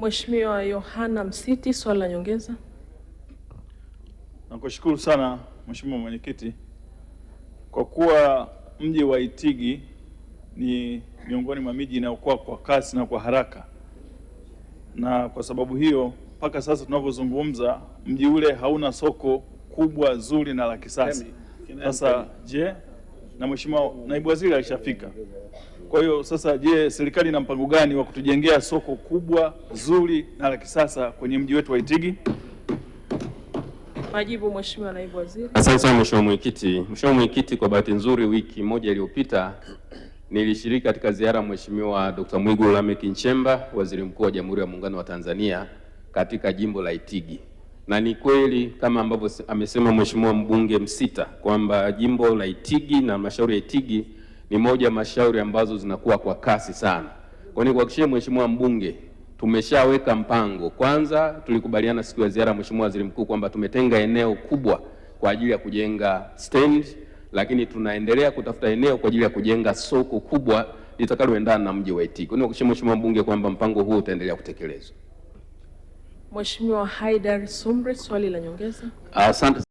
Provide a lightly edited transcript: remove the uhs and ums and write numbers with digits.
Mheshimiwa Yohana Msiti, swali la nyongeza. Nakushukuru sana Mheshimiwa Mwenyekiti, kwa kuwa mji wa Itigi ni miongoni mwa miji inayokuwa kwa kasi na kwa haraka, na kwa sababu hiyo mpaka sasa tunavyozungumza mji ule hauna soko kubwa zuri na la kisasa. Sasa je, na Mheshimiwa Naibu Waziri alishafika. Kwa hiyo sasa je, serikali ina mpango gani wa kutujengea soko kubwa zuri na la kisasa kwenye mji wetu wa Itigi? Majibu Mheshimiwa Naibu Waziri. Asante sana Mheshimiwa Mwenyekiti. Mheshimiwa Mwenyekiti, kwa bahati nzuri wiki moja iliyopita nilishiriki katika ziara Mheshimiwa Dr. Mwigulu Lameck Nchemba, Waziri Mkuu wa Jamhuri ya Muungano wa Tanzania, katika jimbo la Itigi. Na ni kweli kama ambavyo amesema Mheshimiwa mbunge Msita kwamba jimbo la Itigi na halmashauri ya Itigi ni moja ya mashauri ambazo zinakuwa kwa kasi sana. Kwa nini kuhakikishia Mheshimiwa mbunge tumeshaweka mpango. Kwanza tulikubaliana siku ya ziara Mheshimiwa Waziri Mkuu kwamba tumetenga eneo kubwa kwa ajili ya kujenga stand, lakini tunaendelea kutafuta eneo kwa ajili ya kujenga soko kubwa litakaloendana na mji wa Itigi. Kwa nini kuhakikishia Mheshimiwa mbunge kwamba mpango huu utaendelea kutekelezwa. Mheshimiwa Haidar Sumri, swali la nyongeza. Asante.